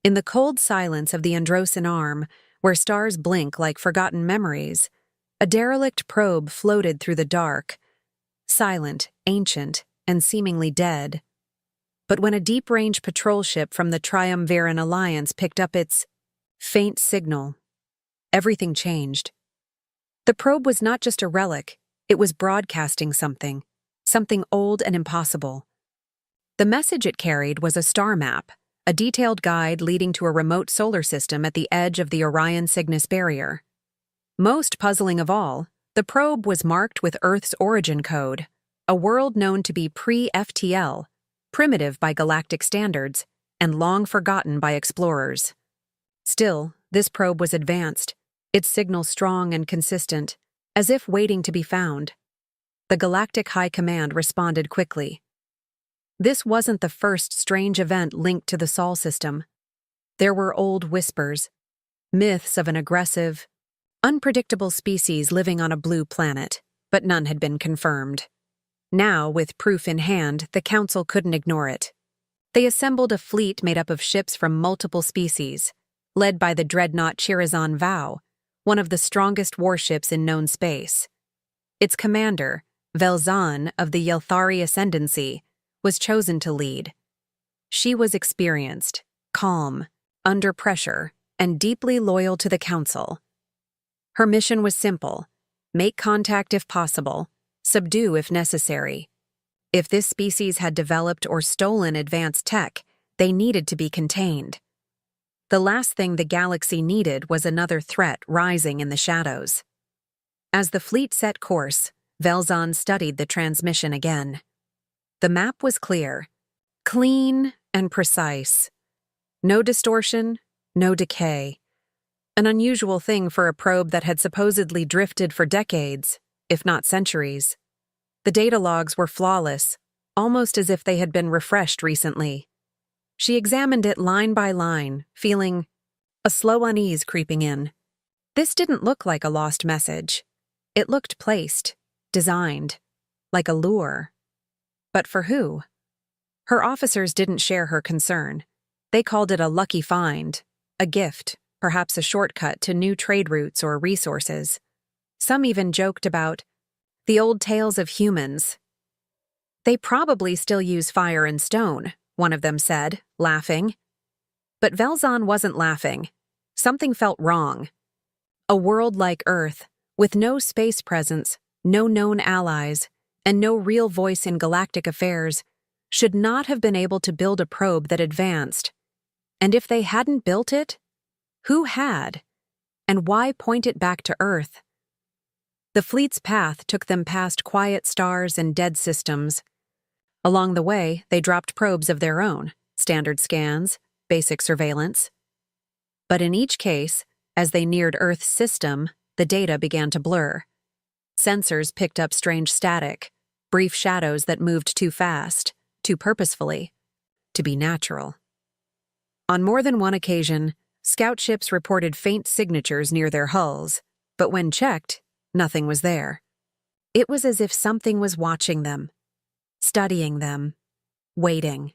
In the cold silence of the Androsan Arm, where stars blink like forgotten memories, a derelict probe floated through the dark, silent, ancient, and seemingly dead. But when a deep-range patrol ship from the Triumviran Alliance picked up its faint signal, everything changed. The probe was not just a relic, it was broadcasting something old and impossible. The message it carried was a star map, a detailed guide leading to a remote solar system at the edge of the Orion Cygnus barrier. Most puzzling of all, the probe was marked with Earth's origin code, a world known to be pre-FTL, primitive by galactic standards, and long forgotten by explorers. Still, this probe was advanced, its signal strong and consistent, as if waiting to be found. The Galactic High Command responded quickly. This wasn't the first strange event linked to the Sol system. There were old whispers, myths of an aggressive, unpredictable species living on a blue planet, but none had been confirmed. Now, with proof in hand, the Council couldn't ignore it. They assembled a fleet made up of ships from multiple species, led by the dreadnought Chirazon Vow, one of the strongest warships in known space. Its commander, Velzan of the Yelthari Ascendancy, was chosen to lead. She was experienced, calm, under pressure, and deeply loyal to the Council. Her mission was simple: make contact if possible, subdue if necessary. If this species had developed or stolen advanced tech, they needed to be contained. The last thing the galaxy needed was another threat rising in the shadows. As the fleet set course, Velzan studied the transmission again. The map was clear, clean and precise. No distortion, no decay. An unusual thing for a probe that had supposedly drifted for decades, if not centuries. The data logs were flawless, almost as if they had been refreshed recently. She examined it line by line, feeling a slow unease creeping in. This didn't look like a lost message. It looked placed, designed, like a lure. But for who? Her officers didn't share her concern. They called it a lucky find, a gift, perhaps a shortcut to new trade routes or resources. Some even joked about the old tales of humans. They probably still use fire and stone, one of them said, laughing. But Velzan wasn't laughing. Something felt wrong. A world like Earth, with no space presence, no known allies, and no real voice in galactic affairs, should not have been able to build a probe that advanced. And if they hadn't built it, who had? And why point it back to Earth? The fleet's path took them past quiet stars and dead systems. Along the way, they dropped probes of their own, standard scans, basic surveillance. But in each case, as they neared Earth's system, the data began to blur. Sensors picked up strange static, brief shadows that moved too fast, too purposefully, to be natural. On more than one occasion, scout ships reported faint signatures near their hulls, but when checked, nothing was there. It was as if something was watching them, studying them, waiting.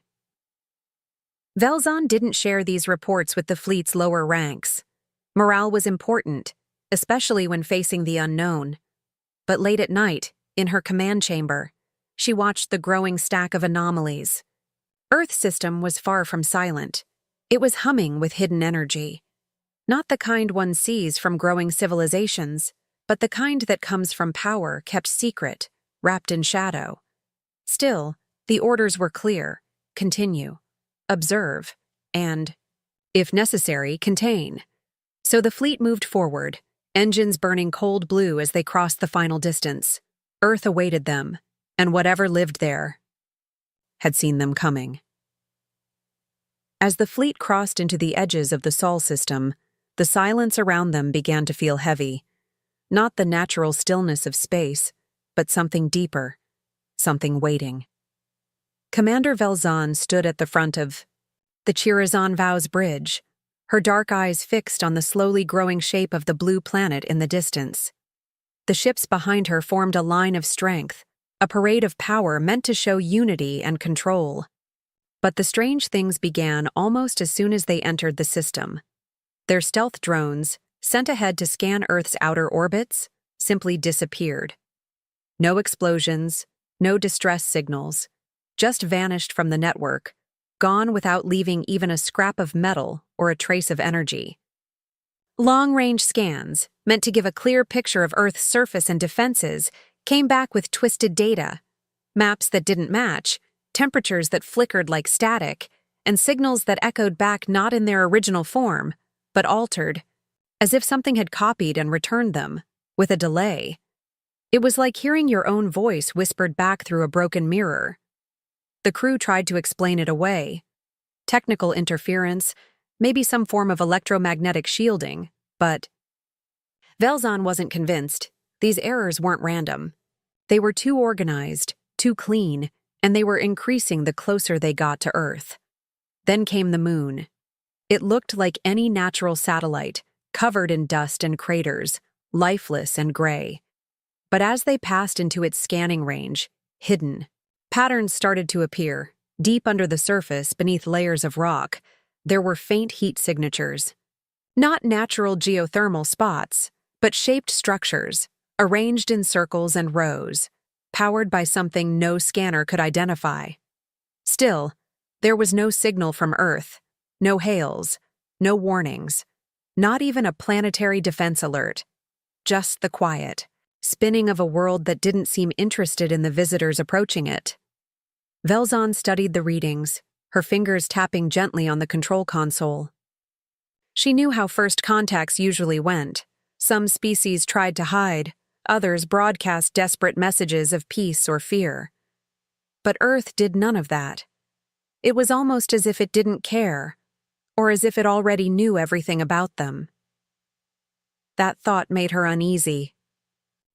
Velzan didn't share these reports with the fleet's lower ranks. Morale was important, especially when facing the unknown. But late at night, in her command chamber, she watched the growing stack of anomalies. Earth's system was far from silent. It was humming with hidden energy. Not the kind one sees from growing civilizations, but the kind that comes from power kept secret, wrapped in shadow. Still, the orders were clear: continue, observe, and, if necessary, contain. So the fleet moved forward, engines burning cold blue as they crossed the final distance. Earth awaited them, and whatever lived there had seen them coming. As the fleet crossed into the edges of the Sol system, the silence around them began to feel heavy. Not the natural stillness of space, but something deeper, something waiting. Commander Velzan stood at the front of the Chirazon Vow's bridge, her dark eyes fixed on the slowly growing shape of the blue planet in the distance. The ships behind her formed a line of strength, a parade of power meant to show unity and control. But the strange things began almost as soon as they entered the system. Their stealth drones, sent ahead to scan Earth's outer orbits, simply disappeared. No explosions, no distress signals, just vanished from the network, gone without leaving even a scrap of metal or a trace of energy. Long-range scans, meant to give a clear picture of Earth's surface and defenses, came back with twisted data, maps that didn't match, temperatures that flickered like static, and signals that echoed back not in their original form, but altered, as if something had copied and returned them, with a delay. It was like hearing your own voice whispered back through a broken mirror. The crew tried to explain it away. Technical interference, maybe some form of electromagnetic shielding, but Velzon wasn't convinced. These errors weren't random. They were too organized, too clean, and they were increasing the closer they got to Earth. Then came the moon. It looked like any natural satellite, covered in dust and craters, lifeless and gray. But as they passed into its scanning range, hidden, patterns started to appear. Deep under the surface, beneath layers of rock, there were faint heat signatures. Not natural geothermal spots, but shaped structures, arranged in circles and rows, powered by something no scanner could identify. Still, there was no signal from Earth, no hails, no warnings, not even a planetary defense alert. Just the quiet, spinning of a world that didn't seem interested in the visitors approaching it. Velzon studied the readings, her fingers tapping gently on the control console. She knew how first contacts usually went. Some species tried to hide, others broadcast desperate messages of peace or fear. But Earth did none of that. It was almost as if it didn't care, or as if it already knew everything about them. That thought made her uneasy.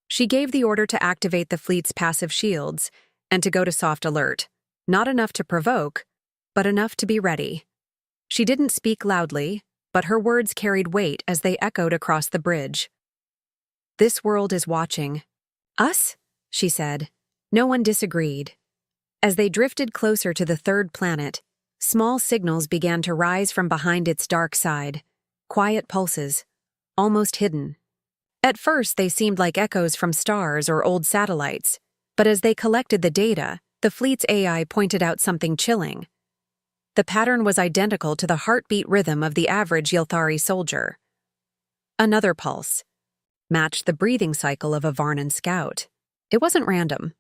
She gave the order to activate the fleet's passive shields and to go to soft alert, not enough to provoke, but enough to be ready. She didn't speak loudly, but her words carried weight as they echoed across the bridge. "This world is watching. Us?" she said. No one disagreed. As they drifted closer to the third planet, small signals began to rise from behind its dark side, quiet pulses, almost hidden. At first, they seemed like echoes from stars or old satellites, but as they collected the data, the fleet's AI pointed out something chilling. The pattern was identical to the heartbeat rhythm of the average Yilthari soldier. Another pulse matched the breathing cycle of a Varnan scout. It wasn't random.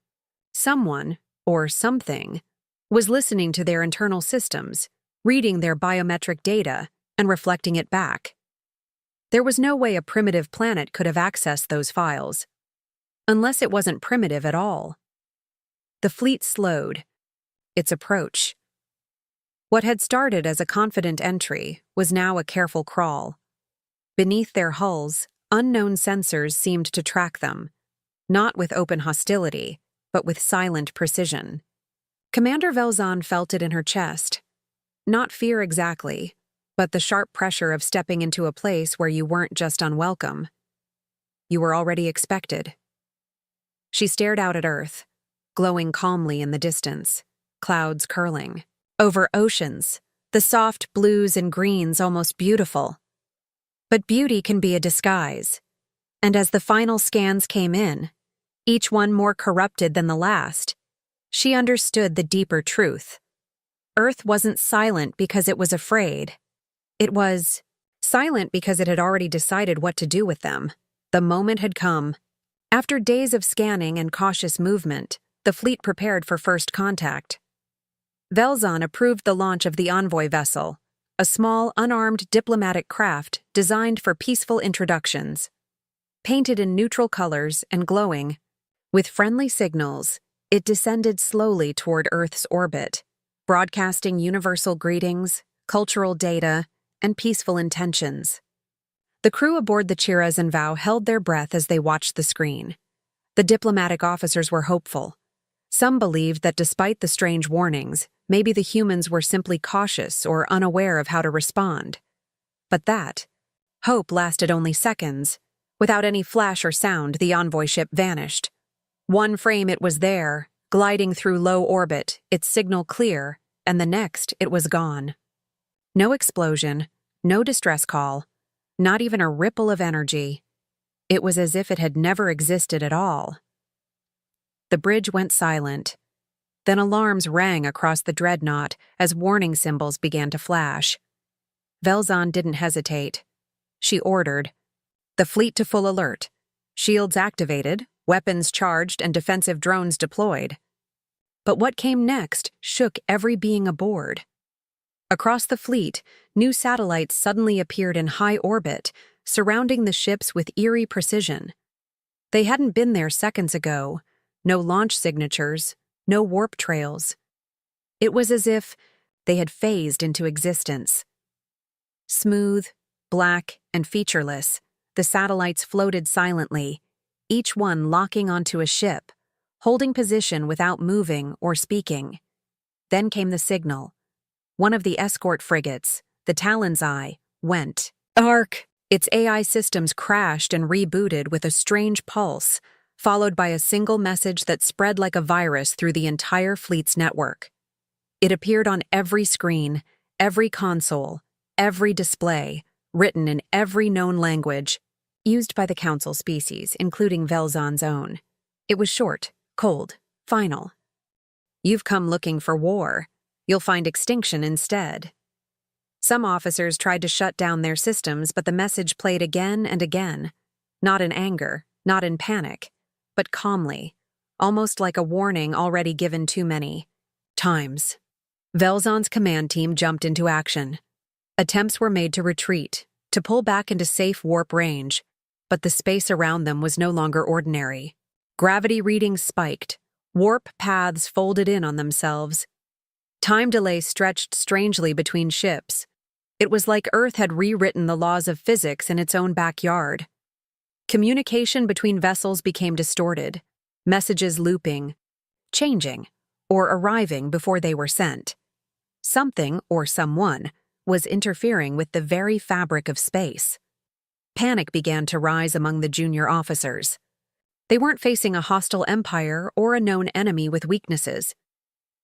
Someone, or something, was listening to their internal systems, reading their biometric data, and reflecting it back. There was no way a primitive planet could have accessed those files, unless it wasn't primitive at all. The fleet slowed its approach. What had started as a confident entry was now a careful crawl. Beneath their hulls, unknown sensors seemed to track them, not with open hostility, but with silent precision. Commander Velzon felt it in her chest. Not fear exactly, but the sharp pressure of stepping into a place where you weren't just unwelcome. You were already expected. She stared out at Earth, glowing calmly in the distance, clouds curling. Over oceans, the soft blues and greens almost beautiful. But beauty can be a disguise. And as the final scans came in, each one more corrupted than the last, she understood the deeper truth. Earth wasn't silent because it was afraid. It was silent because it had already decided what to do with them. The moment had come. After days of scanning and cautious movement, the fleet prepared for first contact. Velzon approved the launch of the envoy vessel, a small, unarmed diplomatic craft designed for peaceful introductions. Painted in neutral colors and glowing, with friendly signals, it descended slowly toward Earth's orbit, broadcasting universal greetings, cultural data, and peaceful intentions. The crew aboard the Chiraz and Vow held their breath as they watched the screen. The diplomatic officers were hopeful. Some believed that despite the strange warnings, maybe the humans were simply cautious or unaware of how to respond. But that hope lasted only seconds. Without any flash or sound, the envoy ship vanished. One frame it was there, gliding through low orbit, its signal clear, and the next it was gone. No explosion, no distress call, not even a ripple of energy. It was as if it had never existed at all. The bridge went silent. Then alarms rang across the dreadnought as warning symbols began to flash. Velzon didn't hesitate. She ordered, "The fleet to full alert. Shields activated, weapons charged, and defensive drones deployed." But what came next shook every being aboard. Across the fleet, new satellites suddenly appeared in high orbit, surrounding the ships with eerie precision. They hadn't been there seconds ago. No launch signatures, no warp trails. It was as if they had phased into existence. Smooth, black, and featureless, the satellites floated silently, each one locking onto a ship, holding position without moving or speaking. Then came the signal. One of the escort frigates, the Talon's Eye, went. Arc! Its AI systems crashed and rebooted with a strange pulse, followed by a single message that spread like a virus through the entire fleet's network. It appeared on every screen, every console, every display, written in every known language, used by the Council species, including Velzon's own. It was short, cold, final. "You've come looking for war. You'll find extinction instead." Some officers tried to shut down their systems, but the message played again and again, not in anger, not in panic, but calmly, almost like a warning already given too many times. Velzon's command team jumped into action. Attempts were made to retreat, to pull back into safe warp range, but the space around them was no longer ordinary. Gravity readings spiked, warp paths folded in on themselves. Time delay stretched strangely between ships. It was like Earth had rewritten the laws of physics in its own backyard. Communication between vessels became distorted, messages looping, changing, or arriving before they were sent. Something, or someone, was interfering with the very fabric of space. Panic began to rise among the junior officers. They weren't facing a hostile empire or a known enemy with weaknesses.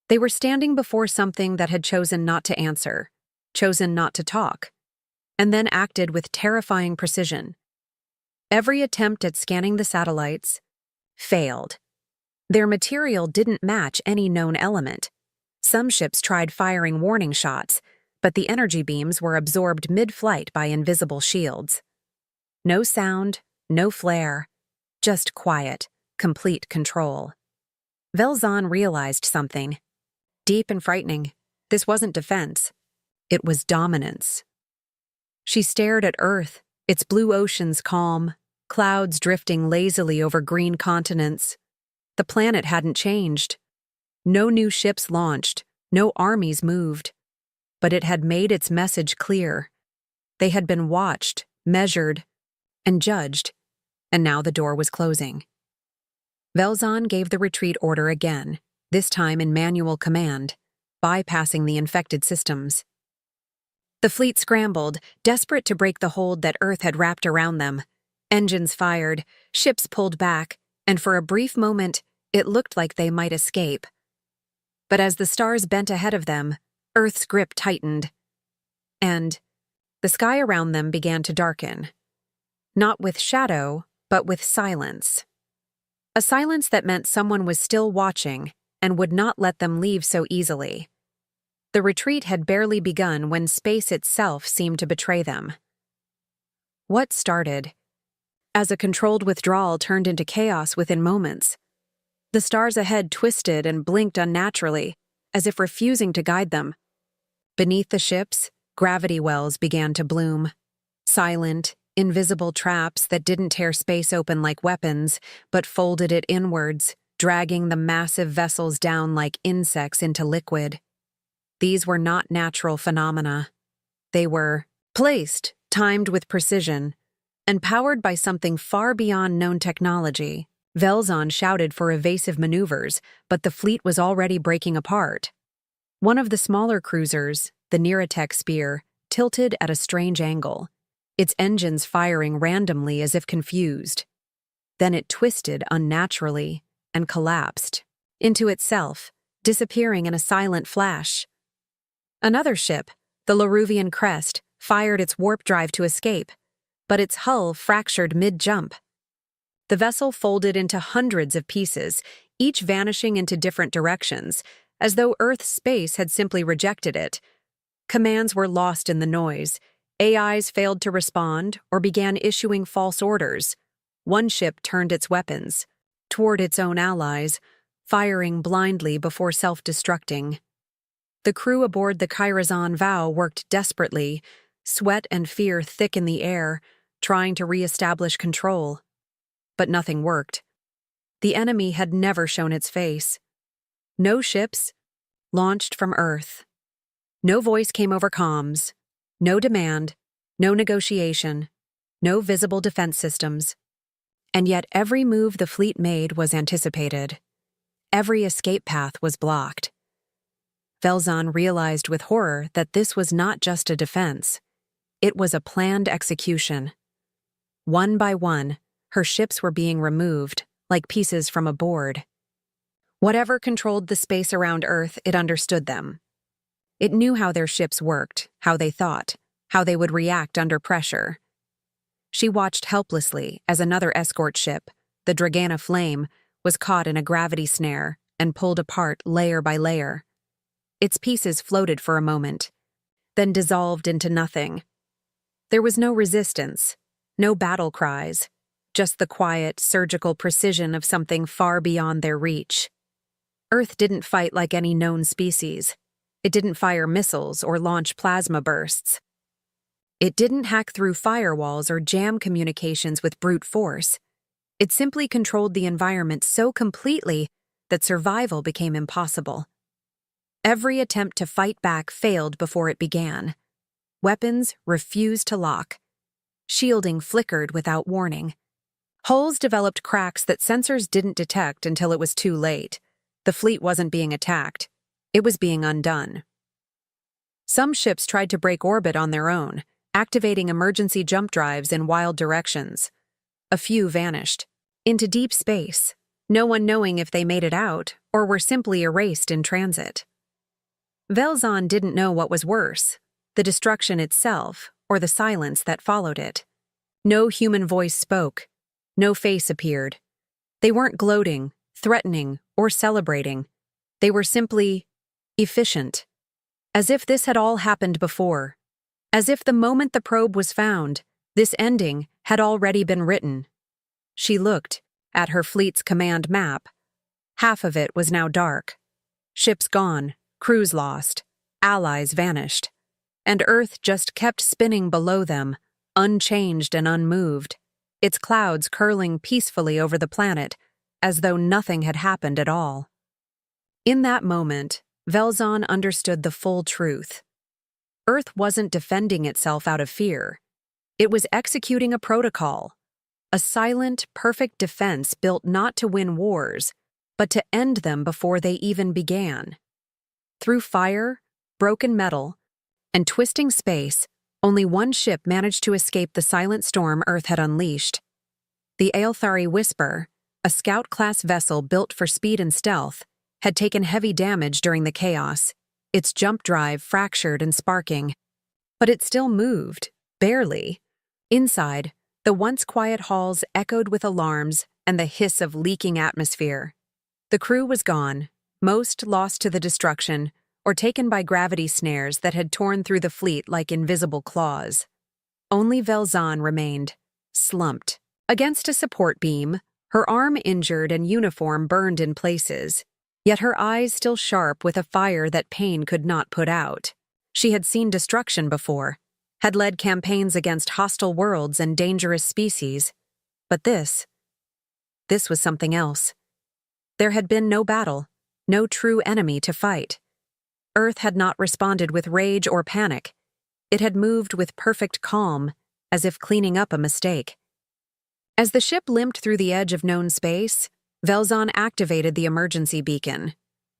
They were standing before something that had chosen not to answer, chosen not to talk, and then acted with terrifying precision. Every attempt at scanning the satellites failed. Their material didn't match any known element. Some ships tried firing warning shots, but the energy beams were absorbed mid-flight by invisible shields. No sound, no flare, just quiet, complete control. Velzon realized something. Deep and frightening, this wasn't defense. It was dominance. She stared at Earth, its blue oceans calm, clouds drifting lazily over green continents. The planet hadn't changed. No new ships launched, no armies moved. But it had made its message clear. They had been watched, measured, and judged, and now the door was closing. Velzon gave the retreat order again, this time in manual command, bypassing the infected systems. The fleet scrambled, desperate to break the hold that Earth had wrapped around them. Engines fired, ships pulled back, and for a brief moment, it looked like they might escape. But as the stars bent ahead of them, Earth's grip tightened, and the sky around them began to darken. Not with shadow, but with silence. A silence that meant someone was still watching and would not let them leave so easily. The retreat had barely begun when space itself seemed to betray them. What started as a controlled withdrawal turned into chaos within moments. The stars ahead twisted and blinked unnaturally, as if refusing to guide them. Beneath the ships, gravity wells began to bloom. Silent, invisible traps that didn't tear space open like weapons, but folded it inwards, dragging the massive vessels down like insects into liquid. These were not natural phenomena. They were placed, timed with precision, and powered by something far beyond known technology. Velzon shouted for evasive maneuvers, but the fleet was already breaking apart. One of the smaller cruisers, the Neratech Spear, tilted at a strange angle, its engines firing randomly as if confused. Then it twisted unnaturally and collapsed into itself, disappearing in a silent flash. Another ship, the Laruvian Crest, fired its warp drive to escape, but its hull fractured mid-jump. The vessel folded into hundreds of pieces, each vanishing into different directions, as though Earth's space had simply rejected it. Commands were lost in the noise. AIs failed to respond or began issuing false orders. One ship turned its weapons toward its own allies, firing blindly before self-destructing. The crew aboard the Kyrazon Vow worked desperately, sweat and fear thick in the air, trying to re-establish control. But nothing worked. The enemy had never shown its face. No ships launched from Earth. No voice came over comms. No demand. No negotiation. No visible defense systems. And yet every move the fleet made was anticipated. Every escape path was blocked. Velzon realized with horror that this was not just a defense. It was a planned execution. One by one, her ships were being removed, like pieces from a board. Whatever controlled the space around Earth, it understood them. It knew how their ships worked, how they thought, how they would react under pressure. She watched helplessly as another escort ship, the Dragana Flame, was caught in a gravity snare and pulled apart layer by layer. Its pieces floated for a moment, then dissolved into nothing. There was no resistance, no battle cries, just the quiet, surgical precision of something far beyond their reach. Earth didn't fight like any known species. It didn't fire missiles or launch plasma bursts. It didn't hack through firewalls or jam communications with brute force. It simply controlled the environment so completely that survival became impossible. Every attempt to fight back failed before it began. Weapons refused to lock. Shielding flickered without warning. Hulls developed cracks that sensors didn't detect until it was too late. The fleet wasn't being attacked. It was being undone. Some ships tried to break orbit on their own, activating emergency jump drives in wild directions. A few vanished into deep space, no one knowing if they made it out or were simply erased in transit. Velzon didn't know what was worse, the destruction itself or the silence that followed it. No human voice spoke. No face appeared. They weren't gloating, threatening, or celebrating. They were simply efficient. As if this had all happened before. As if the moment the probe was found, this ending had already been written. She looked at her fleet's command map. Half of it was now dark. Ships gone, crews lost, allies vanished. And Earth just kept spinning below them, unchanged and unmoved, its clouds curling peacefully over the planet, as though nothing had happened at all. In that moment, Velzon understood the full truth. Earth wasn't defending itself out of fear. It was executing a protocol, a silent, perfect defense built not to win wars, but to end them before they even began. Through fire, broken metal, and twisting space, only one ship managed to escape the silent storm Earth had unleashed. The Aelthari Whisper, a scout-class vessel built for speed and stealth, had taken heavy damage during the chaos, its jump drive fractured and sparking. But it still moved, barely. Inside, the once quiet halls echoed with alarms and the hiss of leaking atmosphere. The crew was gone, most lost to the destruction, or taken by gravity snares that had torn through the fleet like invisible claws. Only Velzon remained, slumped. Against a support beam, her arm injured and uniform burned in places, yet her eyes still sharp with a fire that pain could not put out. She had seen destruction before, had led campaigns against hostile worlds and dangerous species. But this was something else. There had been no battle, no true enemy to fight. Earth had not responded with rage or panic. It had moved with perfect calm, as if cleaning up a mistake. As the ship limped through the edge of known space, Velzon activated the emergency beacon.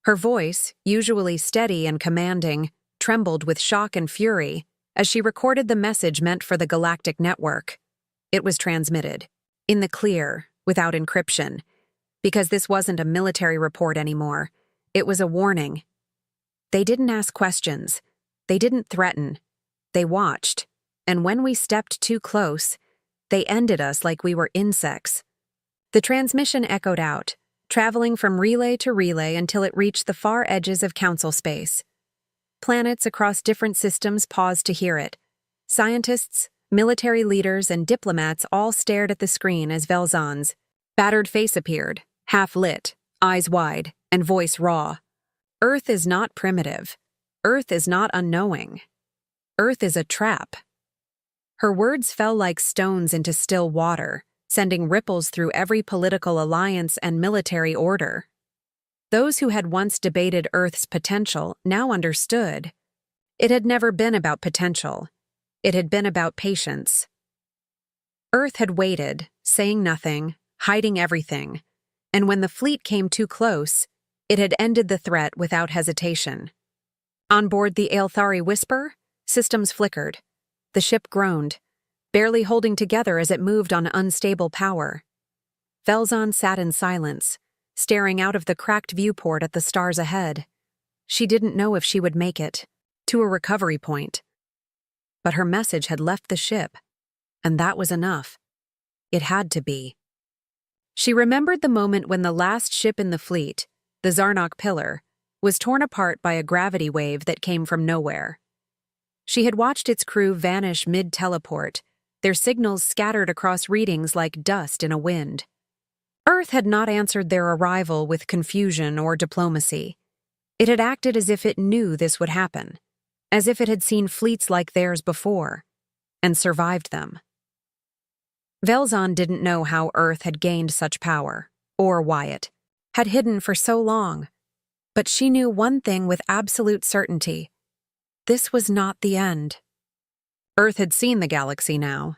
Her voice, usually steady and commanding, trembled with shock and fury as she recorded the message meant for the galactic network. It was transmitted, in the clear, without encryption, because this wasn't a military report anymore. It was a warning. They didn't ask questions. They didn't threaten. They watched. And when we stepped too close, they ended us like we were insects. The transmission echoed out, traveling from relay to relay until it reached the far edges of council space. Planets across different systems paused to hear it. Scientists, military leaders, and diplomats all stared at the screen as Velzon's battered face appeared, half-lit, eyes wide, and voice raw. Earth is not primitive. Earth is not unknowing. Earth is a trap. Her words fell like stones into still water, sending ripples through every political alliance and military order. Those who had once debated Earth's potential now understood. It had never been about potential. It had been about patience. Earth had waited, saying nothing, hiding everything, and when the fleet came too close, it had ended the threat without hesitation. On board the Aelthari Whisper, systems flickered. The ship groaned, barely holding together as it moved on unstable power. Velzon sat in silence, staring out of the cracked viewport at the stars ahead. She didn't know if she would make it to a recovery point. But her message had left the ship, and that was enough. It had to be. She remembered the moment when the last ship in the fleet, the Zarnok Pillar, was torn apart by a gravity wave that came from nowhere. She had watched its crew vanish mid-teleport, their signals scattered across readings like dust in a wind. Earth had not answered their arrival with confusion or diplomacy. It had acted as if it knew this would happen, as if it had seen fleets like theirs before, and survived them. Velzon didn't know how Earth had gained such power, or why it had hidden for so long, but she knew one thing with absolute certainty. This was not the end. Earth had seen the galaxy now,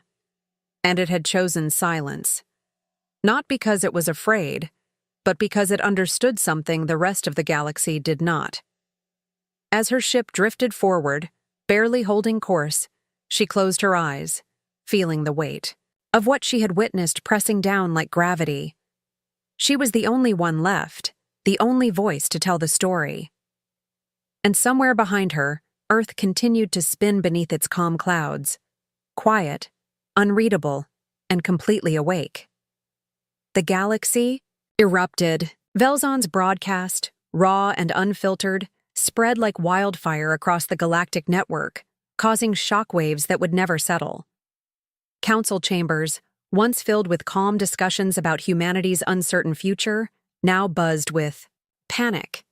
and it had chosen silence. Not because it was afraid, but because it understood something the rest of the galaxy did not. As her ship drifted forward, barely holding course, she closed her eyes, feeling the weight of what she had witnessed pressing down like gravity. She was the only one left, the only voice to tell the story. And somewhere behind her, Earth continued to spin beneath its calm clouds, quiet, unreadable, and completely awake. The galaxy erupted. Velzon's broadcast, raw and unfiltered, spread like wildfire across the galactic network, causing shockwaves that would never settle. Council chambers, once filled with calm discussions about humanity's uncertain future, now buzzed with panic.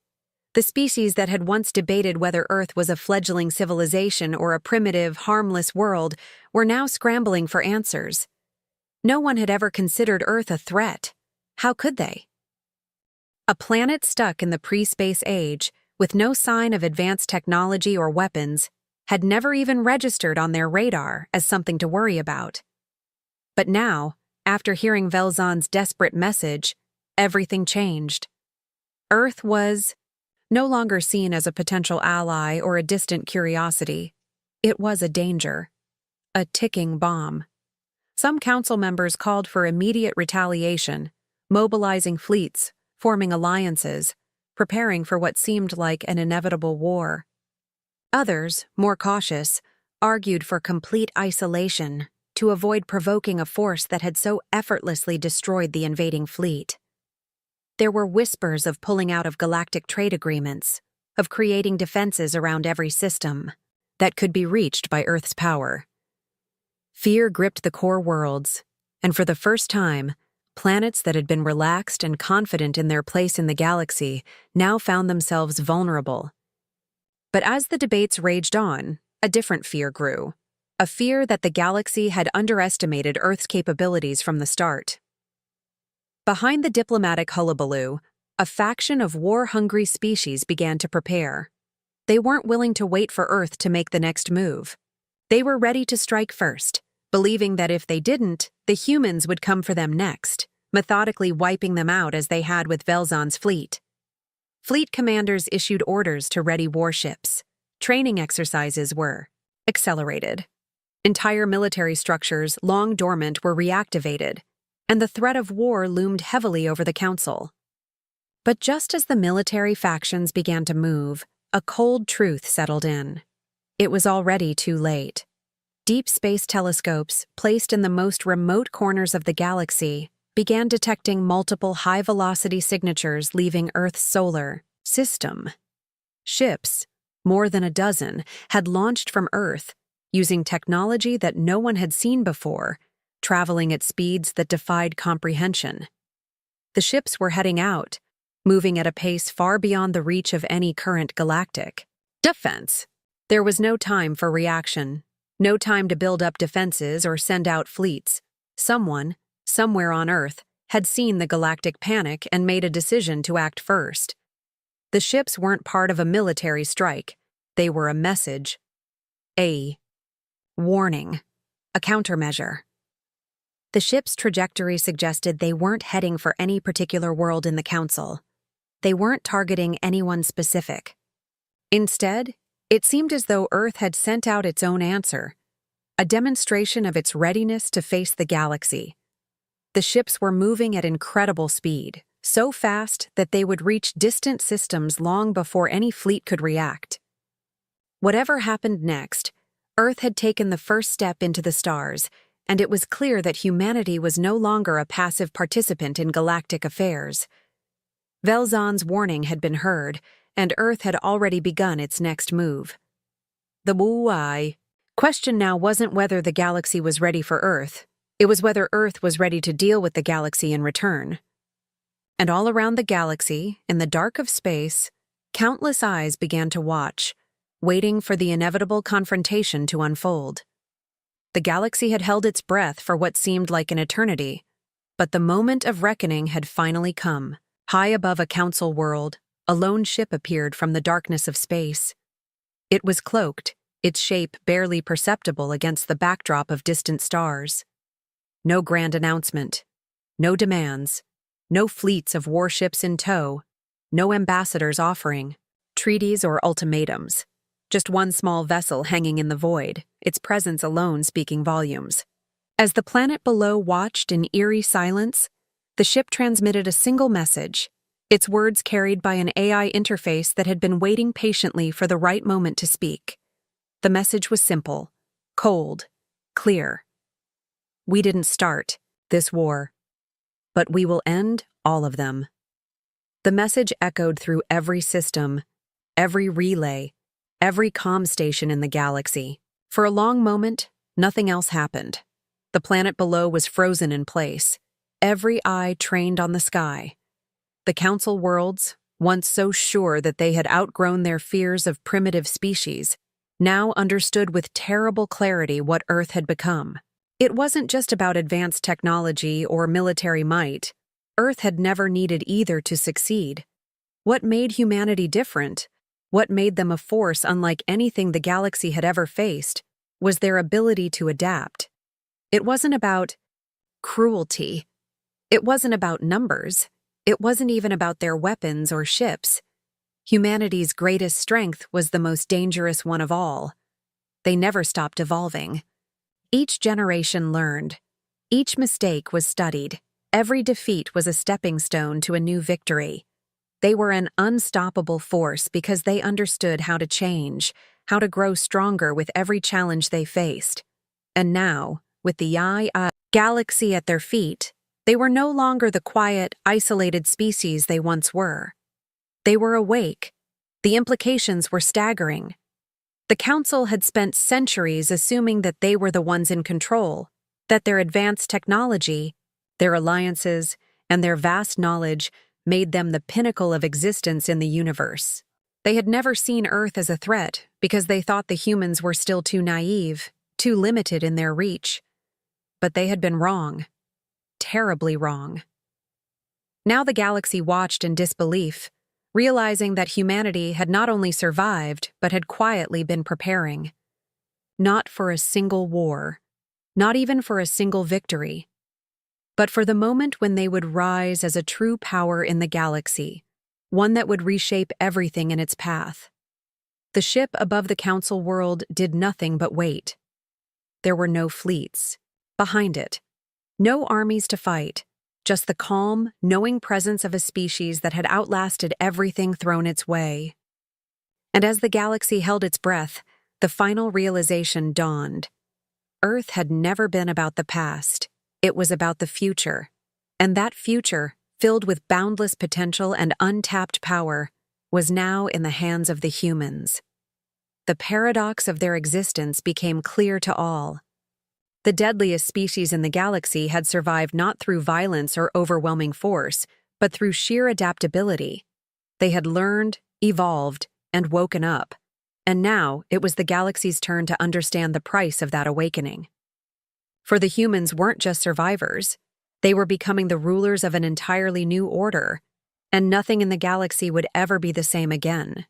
The species that had once debated whether Earth was a fledgling civilization or a primitive, harmless world were now scrambling for answers. No one had ever considered Earth a threat. How could they? A planet stuck in the pre-space age, with no sign of advanced technology or weapons, had never even registered on their radar as something to worry about. But now, after hearing Velzon's desperate message, everything changed. Earth was no longer seen as a potential ally or a distant curiosity. It was a danger, a ticking bomb. Some council members called for immediate retaliation, mobilizing fleets, forming alliances, preparing for what seemed like an inevitable war. Others, more cautious, argued for complete isolation to avoid provoking a force that had so effortlessly destroyed the invading fleet. There were whispers of pulling out of galactic trade agreements, of creating defenses around every system that could be reached by Earth's power. Fear gripped the core worlds, and for the first time, planets that had been relaxed and confident in their place in the galaxy now found themselves vulnerable. But as the debates raged on, a different fear grew, a fear that the galaxy had underestimated Earth's capabilities from the start. Behind the diplomatic hullabaloo, a faction of war-hungry species began to prepare. They weren't willing to wait for Earth to make the next move. They were ready to strike first, believing that if they didn't, the humans would come for them next, methodically wiping them out as they had with Velzon's fleet. Fleet commanders issued orders to ready warships. Training exercises were accelerated. Entire military structures, long dormant, were reactivated, and the threat of war loomed heavily over the council. But just as the military factions began to move, a cold truth settled in. it was already too late. Deep space telescopes, placed in the most remote corners of the galaxy, began detecting multiple high-velocity signatures leaving Earth's solar system. Ships, more than a dozen, had launched from Earth, using technology that no one had seen before, traveling at speeds that defied comprehension. The ships were heading out, moving at a pace far beyond the reach of any current galactic defense. There was no time for reaction, no time to build up defenses or send out fleets. Someone, somewhere on Earth, had seen the galactic panic and made a decision to act first. The ships weren't part of a military strike. They were a message. A warning. A countermeasure. The ship's trajectory suggested they weren't heading for any particular world in the Council. They weren't targeting anyone specific. Instead, it seemed as though Earth had sent out its own answer, a demonstration of its readiness to face the galaxy. The ships were moving at incredible speed, so fast that they would reach distant systems long before any fleet could react. Whatever happened next, Earth had taken the first step into the stars, and it was clear that humanity was no longer a passive participant in galactic affairs. Velzon's warning had been heard, and Earth had already begun its next move. The why question now wasn't whether the galaxy was ready for Earth, it was whether Earth was ready to deal with the galaxy in return. And all around the galaxy, in the dark of space, countless eyes began to watch, waiting for the inevitable confrontation to unfold. The galaxy had held its breath for what seemed like an eternity, but the moment of reckoning had finally come. High above a council world, a lone ship appeared from the darkness of space. It was cloaked, its shape barely perceptible against the backdrop of distant stars. No grand announcement, no demands, no fleets of warships in tow, no ambassadors offering treaties or ultimatums. Just one small vessel hanging in the void, its presence alone speaking volumes. As the planet below watched in eerie silence, the ship transmitted a single message, its words carried by an AI interface that had been waiting patiently for the right moment to speak. The message was simple, cold, clear. We didn't start this war, but we will end all of them. The message echoed through every system, every relay, every comm station in the galaxy. For a long moment, nothing else happened. The planet below was frozen in place, every eye trained on the sky. The Council worlds, once so sure that they had outgrown their fears of primitive species, now understood with terrible clarity what Earth had become. It wasn't just about advanced technology or military might. Earth had never needed either to succeed. What made humanity different, what made them a force unlike anything the galaxy had ever faced, was their ability to adapt. It wasn't about cruelty. It wasn't about numbers. It wasn't even about their weapons or ships. Humanity's greatest strength was the most dangerous one of all. They never stopped evolving. Each generation learned. Each mistake was studied. Every defeat was a stepping stone to a new victory. They were an unstoppable force because they understood how to change, how to grow stronger with every challenge they faced. And now, with the galaxy at their feet, they were no longer the quiet, isolated species they once were. They were awake. The implications were staggering. The Council had spent centuries assuming that they were the ones in control, that their advanced technology, their alliances, and their vast knowledge made them the pinnacle of existence in the universe. They had never seen Earth as a threat because they thought the humans were still too naive, too limited in their reach. But they had been wrong. Terribly wrong. Now the galaxy watched in disbelief, realizing that humanity had not only survived but had quietly been preparing. Not for a single war, not even for a single victory, but for the moment when they would rise as a true power in the galaxy, one that would reshape everything in its path. The ship above the Council world did nothing but wait. There were no fleets. Behind it, no armies to fight, just the calm, knowing presence of a species that had outlasted everything thrown its way. And as the galaxy held its breath, the final realization dawned. Earth had never been about the past. It was about the future. And that future, filled with boundless potential and untapped power, was now in the hands of the humans. The paradox of their existence became clear to all. The deadliest species in the galaxy had survived not through violence or overwhelming force, but through sheer adaptability. They had learned, evolved, and woken up. And now it was the galaxy's turn to understand the price of that awakening. For the humans weren't just survivors. They were becoming the rulers of an entirely new order, and nothing in the galaxy would ever be the same again.